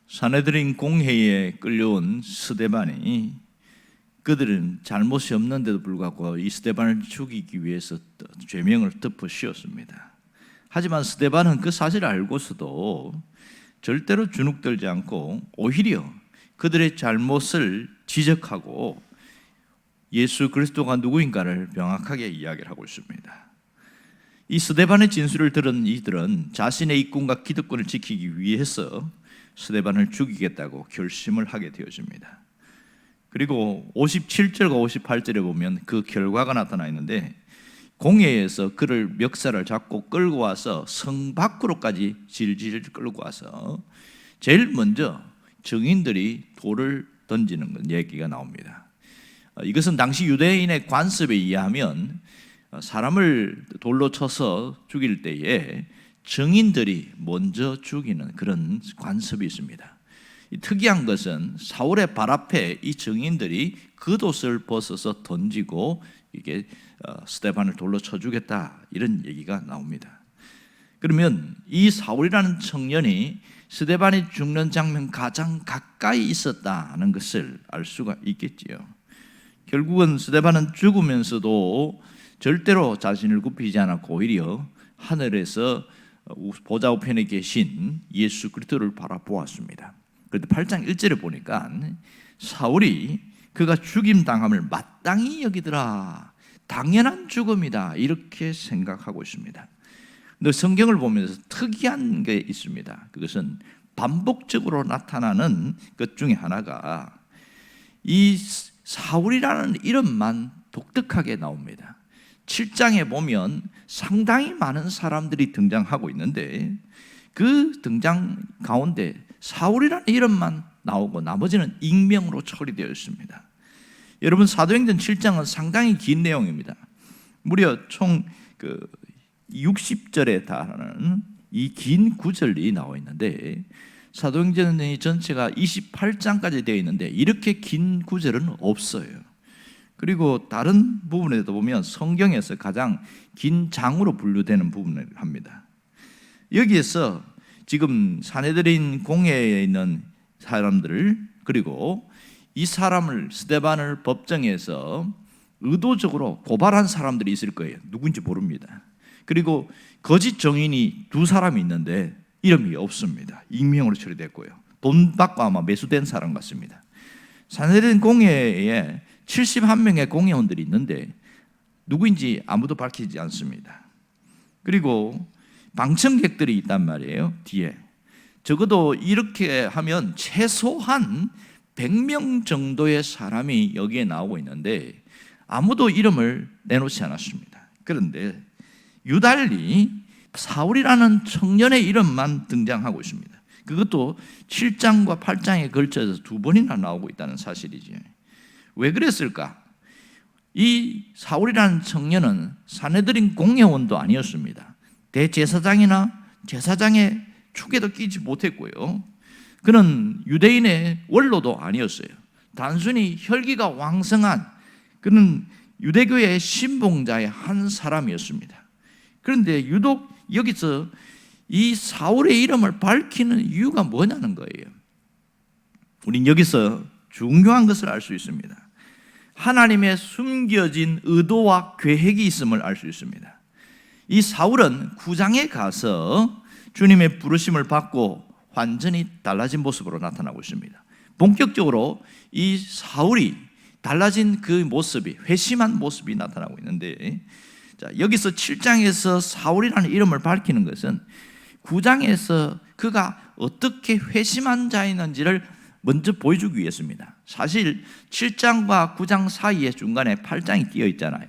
사내들인 공회에 끌려온 스데반이 그들은 잘못이 없는데도 불구하고 이 스데반을 죽이기 위해서 죄명을 덮어 씌웠습니다. 하지만 스데반은 그 사실을 알고서도 절대로 주눅들지 않고 오히려 그들의 잘못을 지적하고 예수 그리스도가 누구인가를 명확하게 이야기를 하고 있습니다. 이 스데반의 진술을 들은 이들은 자신의 이권과 기득권을 지키기 위해서 스데반을 죽이겠다고 결심을 하게 되어집니다. 그리고 57절과 58절에 보면 그 결과가 나타나 있는데, 공회에서 그를 멱살을 잡고 끌고 와서 성 밖으로까지 질질 끌고 와서 제일 먼저 증인들이 돌을 던지는 얘기가 나옵니다. 이것은 당시 유대인의 관습에 의하면 사람을 돌로 쳐서 죽일 때에 증인들이 먼저 죽이는 그런 관습이 있습니다. 특이한 것은 사울의 발 앞에 이 증인들이 겉옷을 벗어서 던지고 이게 스데반을 돌로 쳐 죽였다, 이런 얘기가 나옵니다. 그러면 이 사울이라는 청년이 스데반이 죽는 장면 가장 가까이 있었다는 것을 알 수가 있겠지요. 결국은 스데반은 죽으면서도 절대로 자신을 굽히지 않았고 오히려 하늘에서 보좌 우편에 계신 예수 그리스도를 바라보았습니다. 그런데 8장 1절에 보니까 사울이 그가 죽임당함을 마땅히 여기더라, 당연한 죽음이다, 이렇게 생각하고 있습니다. 근데 성경을 보면서 특이한 게 있습니다. 그것은 반복적으로 나타나는 것 중에 하나가 이 사울이라는 이름만 독특하게 나옵니다. 7장에 보면 상당히 많은 사람들이 등장하고 있는데 그 등장 가운데 사울이라는 이름만 나오고 나머지는 익명으로 처리되어 있습니다. 여러분, 사도행전 7장은 상당히 긴 내용입니다. 무려 총 60절에 달하는 이 긴 구절이 나와 있는데, 사도행전의 전체가 28장까지 되어 있는데 이렇게 긴 구절은 없어요. 그리고 다른 부분에도 보면 성경에서 가장 긴 장으로 분류되는 부분을 합니다. 여기에서 지금 사내들인 공회에 있는 사람들을, 그리고 이 사람을, 스데반을 법정에서 의도적으로 고발한 사람들이 있을 거예요. 누군지 모릅니다. 그리고 거짓 정인이 2사람이 있는데 이름이 없습니다. 익명으로 처리됐고요. 돈 받고 아마 매수된 사람 같습니다. 사내들인 공회에 71명의 공회원들이 있는데 누구인지 아무도 밝히지 않습니다. 그리고 방청객들이 있단 말이에요. 뒤에 적어도 이렇게 하면 최소한 100명 정도의 사람이 여기에 나오고 있는데 아무도 이름을 내놓지 않았습니다. 그런데 유달리 사울이라는 청년의 이름만 등장하고 있습니다. 그것도 7장과 8장에 걸쳐서 2번이나 나오고 있다는 사실이죠. 왜 그랬을까? 이 사울이라는 청년은 사내들인 공회원도 아니었습니다. 대제사장이나 제사장의 축에도 끼지 못했고요. 그는 유대인의 원로도 아니었어요. 단순히 혈기가 왕성한 그는 유대교의 신봉자의 한 사람이었습니다. 그런데 유독 여기서 이 사울의 이름을 밝히는 이유가 뭐냐는 거예요. 우린 여기서 중요한 것을 알 수 있습니다. 하나님의 숨겨진 의도와 계획이 있음을 알 수 있습니다. 이 사울은 구장에 가서 주님의 부르심을 받고 완전히 달라진 모습으로 나타나고 있습니다. 본격적으로 이 사울이 달라진 그 모습이, 회심한 모습이 나타나고 있는데, 자, 여기서 7장에서 사울이라는 이름을 밝히는 것은 9장에서 그가 어떻게 회심한 자였는지를 먼저 보여주기 위해서입니다. 사실 7장과 9장 사이에 중간에 8장이 끼어 있잖아요.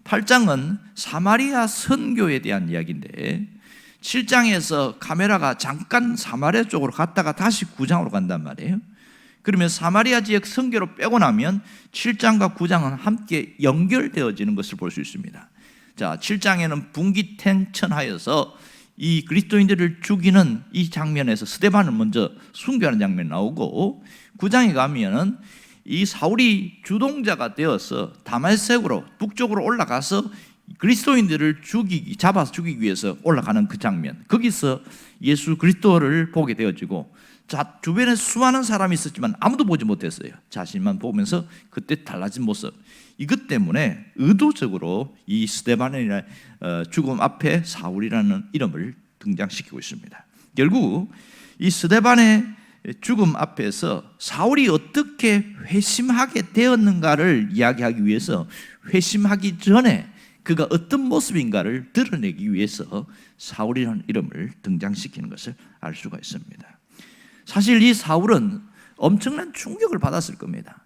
8장은 사마리아 선교에 대한 이야기인데 7장에서 카메라가 잠깐 사마리아 쪽으로 갔다가 다시 9장으로 간단 말이에요. 그러면 사마리아 지역 선교로 빼고 나면 7장과 9장은 함께 연결되어지는 것을 볼 수 있습니다. 자, 7장에는 분기탱천하여서 이 그리스도인들을 죽이는 이 장면에서 스데반을 먼저 순교하는 장면이 나오고, 9장에 가면은 이 사울이 주동자가 되어서 다메섹으로 북쪽으로 올라가서 그리스도인들을 잡아서 죽이기 위해서 올라가는 그 장면, 거기서 예수 그리스도를 보게 되어지고, 주변에 수많은 사람이 있었지만 아무도 보지 못했어요. 자신만 보면서 그때 달라진 모습. 이것 때문에 의도적으로 이 스데반의 죽음 앞에 사울이라는 이름을 등장시키고 있습니다. 결국 이 스데반의 죽음 앞에서 사울이 어떻게 회심하게 되었는가를 이야기하기 위해서 회심하기 전에 그가 어떤 모습인가를 드러내기 위해서 사울이라는 이름을 등장시키는 것을 알 수가 있습니다. 사실 이 사울은 엄청난 충격을 받았을 겁니다.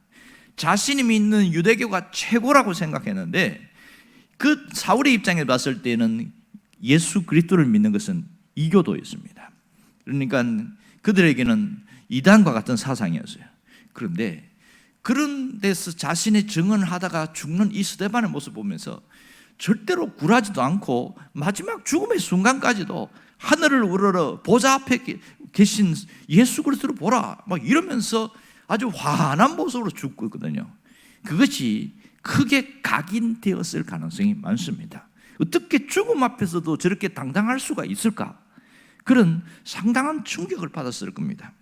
자신이 믿는 유대교가 최고라고 생각했는데 그 사울의 입장에 봤을 때는 예수 그리스도를 믿는 것은 이교도였습니다. 그러니까 그들에게는 이단과 같은 사상이었어요. 그런데 그런 데서 자신의 증언을 하다가 죽는 이 스데반의 모습을 보면서 절대로 굴하지도 않고 마지막 죽음의 순간까지도 하늘을 우러러 보좌 앞에 계신 예수 그리스도를 보라 막 이러면서 아주 환한 모습으로 죽고 있거든요. 그것이 크게 각인되었을 가능성이 많습니다. 어떻게 죽음 앞에서도 저렇게 당당할 수가 있을까? 그런 상당한 충격을 받았을 겁니다.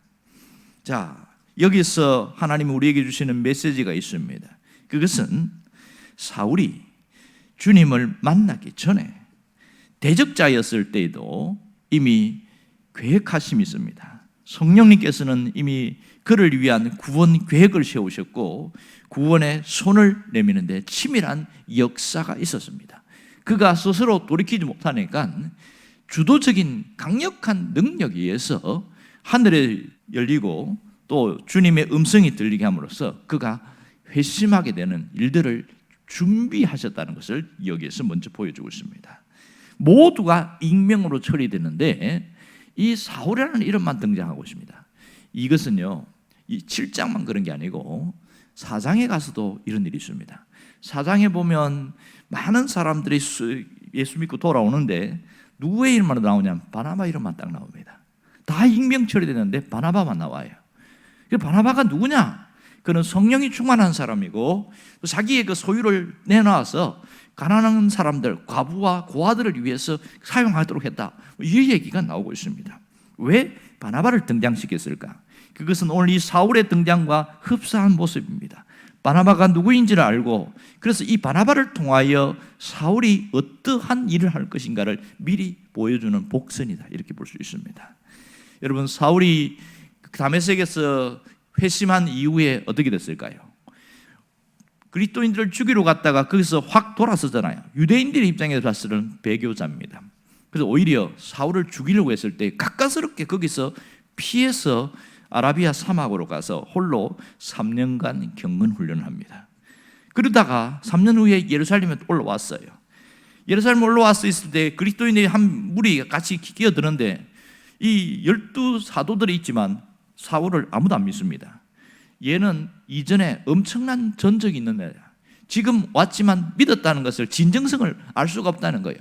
자, 여기서 하나님이 우리에게 주시는 메시지가 있습니다. 그것은 사울이 주님을 만나기 전에 대적자였을 때에도 이미 계획하심이 있습니다. 성령님께서는 이미 그를 위한 구원 계획을 세우셨고 구원의 손을 내미는데 치밀한 역사가 있었습니다. 그가 스스로 돌이키지 못하니까 주도적인 강력한 능력에 의해서 하늘에 열리고 또 주님의 음성이 들리게 함으로써 그가 회심하게 되는 일들을 준비하셨다는 것을 여기에서 먼저 보여주고 있습니다. 모두가 익명으로 처리되는데 이 사울이라는 이름만 등장하고 있습니다. 이것은요, 이 7장만 그런 게 아니고 4장에 가서도 이런 일이 있습니다. 4장에 보면 많은 사람들이 예수 믿고 돌아오는데 누구의 이름만 나오냐면 바나바 이름만 딱 나옵니다. 다 익명 처리되는데 바나바만 나와요. 바나바가 누구냐? 그는 성령이 충만한 사람이고 자기의 그 소유를 내놔서 가난한 사람들, 과부와 고아들을 위해서 사용하도록 했다. 이 얘기가 나오고 있습니다. 왜 바나바를 등장시켰을까? 그것은 오늘 이 사울의 등장과 흡사한 모습입니다. 바나바가 누구인지를 알고 그래서 이 바나바를 통하여 사울이 어떠한 일을 할 것인가를 미리 보여주는 복선이다. 이렇게 볼 수 있습니다. 여러분, 사울이 다메섹에서 회심한 이후에 어떻게 됐을까요? 그리스도인들을 죽이러 갔다가 거기서 확 돌아서잖아요. 유대인들의 입장에서 봤을 때는 배교자입니다. 그래서 오히려 사울을 죽이려고 했을 때 가까스럽게 거기서 피해서 아라비아 사막으로 가서 홀로 3년간 경건 훈련을 합니다. 그러다가 3년 후에 예루살렘에 올라왔어요. 예루살렘에 올라와서 있을 때 그리스도인의 한 무리 같이 끼어드는데 이 12 사도들이 있지만 사울을 아무도 안 믿습니다. 얘는 이전에 엄청난 전적이 있는 애야. 지금 왔지만 믿었다는 것을 진정성을 알 수가 없다는 거예요.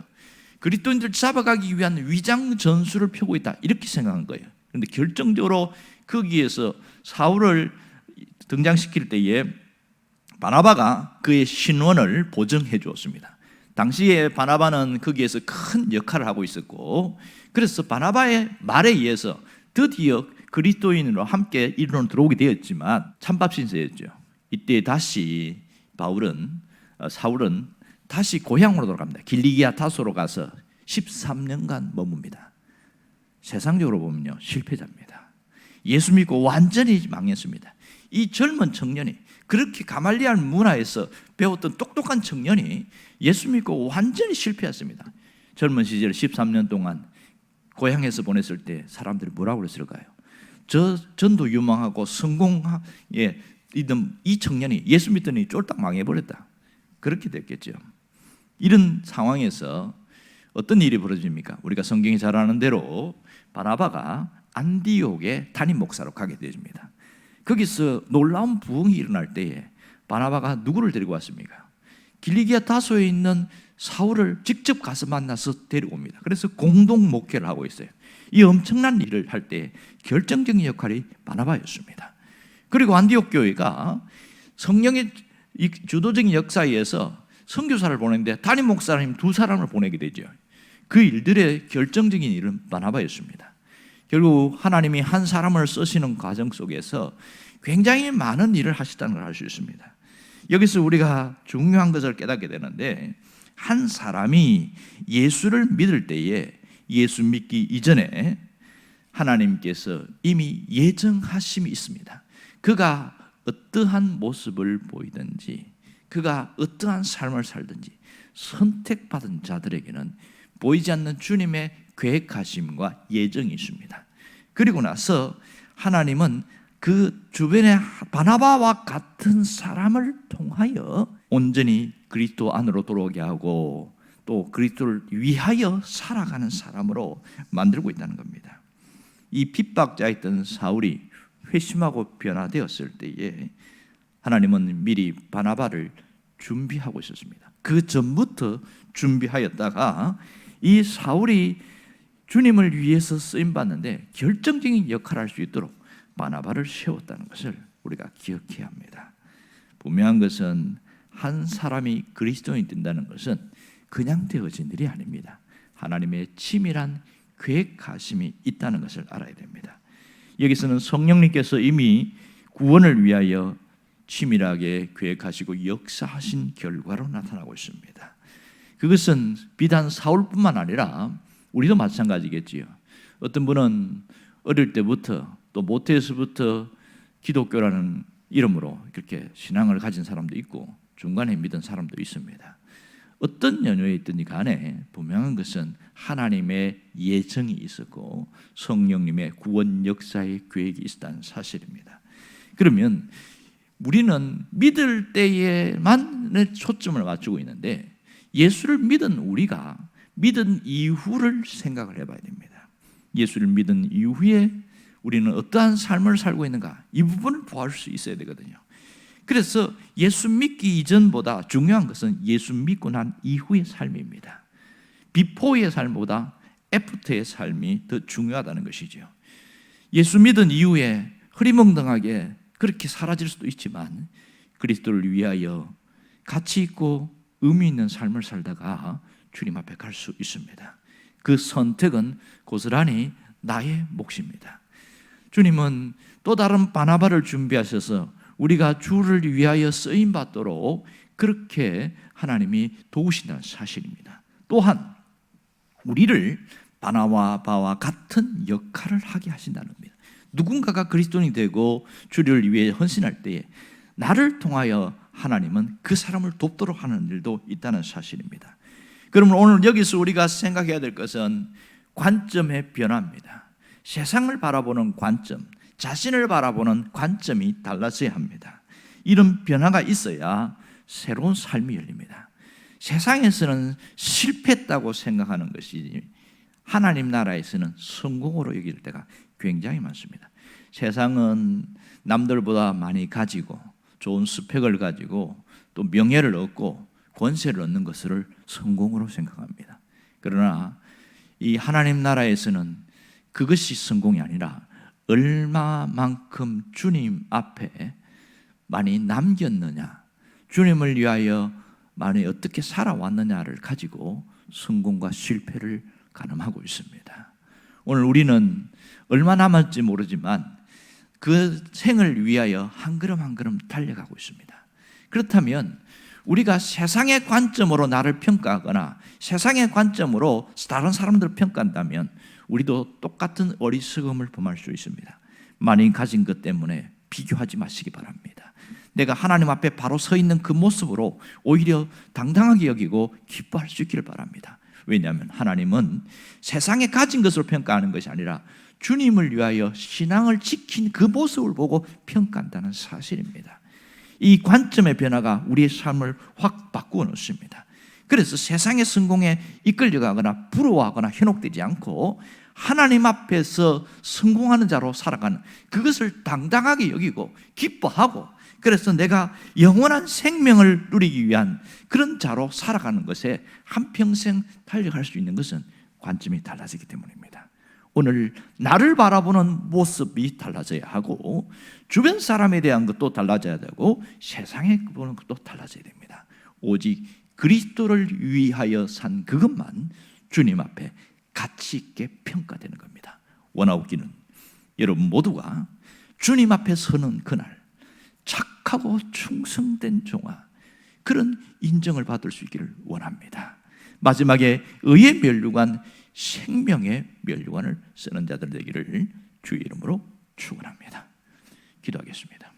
그리스도인들 잡아가기 위한 위장 전술을 펴고 있다 이렇게 생각한 거예요. 그런데 결정적으로 거기에서 사울을 등장시킬 때에 바나바가 그의 신원을 보증해 주었습니다. 당시에 바나바는 거기에서 큰 역할을 하고 있었고 그래서 바나바의 말에 의해서 드디어 그리스도인으로 함께 이르러 들어오게 되었지만 찬밥 신세였죠. 이때 다시 사울은 다시 고향으로 돌아갑니다. 길리기아 타소로 가서 13년간 머뭅니다. 세상적으로 보면요 실패자입니다. 예수 믿고 완전히 망했습니다. 이 젊은 청년이 그렇게 가말리알 문화에서 배웠던 똑똑한 청년이 예수 믿고 완전히 실패했습니다. 젊은 시절 13년 동안 고향에서 보냈을 때 사람들이 뭐라고 그랬을까요? 저 전도 유망하고 성공에 있던 이 청년이 예수 믿더니 쫄딱 망해버렸다. 그렇게 됐겠죠. 이런 상황에서 어떤 일이 벌어집니까? 우리가 성경이 잘 아는 대로 바나바가 안디옥의 담임 목사로 가게 되집니다. 거기서 놀라운 부흥이 일어날 때에 바나바가 누구를 데리고 왔습니까? 길리기아 다소에 있는 사울을 직접 가서 만나서 데리고 옵니다. 그래서 공동 목회를 하고 있어요. 이 엄청난 일을 할 때 결정적인 역할이 바나바였습니다. 그리고 안디옥 교회가 성령의 주도적인 역사에 의해서 선교사를 보내는데 담임 목사님 2 사람을 보내게 되죠. 그 일들의 결정적인 일은 바나바였습니다. 결국 하나님이 한 사람을 쓰시는 과정 속에서 굉장히 많은 일을 하셨다는 걸 알 수 있습니다. 여기서 우리가 중요한 것을 깨닫게 되는데, 한 사람이 예수를 믿을 때에 예수 믿기 이전에 하나님께서 이미 예정하심이 있습니다. 그가 어떠한 모습을 보이든지, 그가 어떠한 삶을 살든지 선택받은 자들에게는 보이지 않는 주님의 계획하심과 예정이 있습니다. 그리고 나서 하나님은 그 주변의 바나바와 같은 사람을 통하여 온전히 그리스도 안으로 들어오게 하고 또 그리스도를 위하여 살아가는 사람으로 만들고 있다는 겁니다. 이 핍박자였던 사울이 회심하고 변화되었을 때에 하나님은 미리 바나바를 준비하고 있었습니다. 그 전부터 준비하였다가 이 사울이 주님을 위해서 쓰임받는데 결정적인 역할을 할 수 있도록 바나바를 세웠다는 것을 우리가 기억해야 합니다. 분명한 것은 한 사람이 그리스도인이 된다는 것은 그냥 되어진 일이 아닙니다. 하나님의 치밀한 계획하심이 있다는 것을 알아야 됩니다. 여기서는 성령님께서 이미 구원을 위하여 치밀하게 계획하시고 역사하신 결과로 나타나고 있습니다. 그것은 비단 사울뿐만 아니라 우리도 마찬가지겠지요. 어떤 분은 어릴 때부터 또 모태에서부터 기독교라는 이름으로 그렇게 신앙을 가진 사람도 있고 중간에 믿은 사람도 있습니다. 어떤 연유에 있든지 간에 분명한 것은 하나님의 예정이 있었고 성령님의 구원 역사의 계획이 있었다는 사실입니다. 그러면 우리는 믿을 때에만 초점을 맞추고 있는데 예수를 믿은 우리가 믿은 이후를 생각을 해봐야 됩니다. 예수를 믿은 이후에 우리는 어떠한 삶을 살고 있는가, 이 부분을 볼 수 있어야 되거든요. 그래서 예수 믿기 이전보다 중요한 것은 예수 믿고 난 이후의 삶입니다. 비포의 삶보다 애프터의 삶이 더 중요하다는 것이죠. 예수 믿은 이후에 흐리멍덩하게 그렇게 사라질 수도 있지만 그리스도를 위하여 가치 있고 의미 있는 삶을 살다가 주님 앞에 갈 수 있습니다. 그 선택은 고스란히 나의 몫입니다. 주님은 또 다른 바나바를 준비하셔서 우리가 주를 위하여 쓰임받도록 그렇게 하나님이 도우신다는 사실입니다. 또한 우리를 바나바와 같은 역할을 하게 하신다는 겁니다. 누군가가 그리스도인이 되고 주를 위해 헌신할 때에 나를 통하여 하나님은 그 사람을 돕도록 하는 일도 있다는 사실입니다. 그러면 오늘 여기서 우리가 생각해야 될 것은 관점의 변화입니다. 세상을 바라보는 관점, 자신을 바라보는 관점이 달라져야 합니다. 이런 변화가 있어야 새로운 삶이 열립니다. 세상에서는 실패했다고 생각하는 것이 하나님 나라에서는 성공으로 여길 때가 굉장히 많습니다. 세상은 남들보다 많이 가지고 좋은 스펙을 가지고 또 명예를 얻고 권세를 얻는 것을 성공으로 생각합니다. 그러나 이 하나님 나라에서는 그것이 성공이 아니라 얼마만큼 주님 앞에 많이 남겼느냐, 주님을 위하여 많이 어떻게 살아왔느냐를 가지고 성공과 실패를 가늠하고 있습니다. 오늘 우리는 얼마 남았지 모르지만 그 생을 위하여 한 걸음 한 걸음 달려가고 있습니다. 그렇다면 우리가 세상의 관점으로 나를 평가하거나 세상의 관점으로 다른 사람들을 평가한다면 우리도 똑같은 어리석음을 범할 수 있습니다. 많이 가진 것 때문에 비교하지 마시기 바랍니다. 내가 하나님 앞에 바로 서 있는 그 모습으로 오히려 당당하게 여기고 기뻐할 수 있기를 바랍니다. 왜냐하면 하나님은 세상에 가진 것으로 평가하는 것이 아니라 주님을 위하여 신앙을 지킨 그 모습을 보고 평가한다는 사실입니다. 이 관점의 변화가 우리의 삶을 확 바꾸어 놓습니다. 그래서 세상의 성공에 이끌려가거나 부러워하거나 현혹되지 않고 하나님 앞에서 성공하는 자로 살아가는 그것을 당당하게 여기고 기뻐하고 그래서 내가 영원한 생명을 누리기 위한 그런 자로 살아가는 것에 한평생 달려갈 수 있는 것은 관점이 달라지기 때문입니다. 오늘 나를 바라보는 모습이 달라져야 하고 주변 사람에 대한 것도 달라져야 되고 세상에 보는 것도 달라져야 됩니다. 오직 그리스도를 위하여 산 그것만 주님 앞에 가치 있게 평가되는 겁니다. 원하옵기는 여러분 모두가 주님 앞에 서는 그날 착하고 충성된 종아, 그런 인정을 받을 수 있기를 원합니다. 마지막에 의의 면류관, 생명의 면류관을 쓰는 자들 되기를 주의 이름으로 축원합니다. 기도하겠습니다.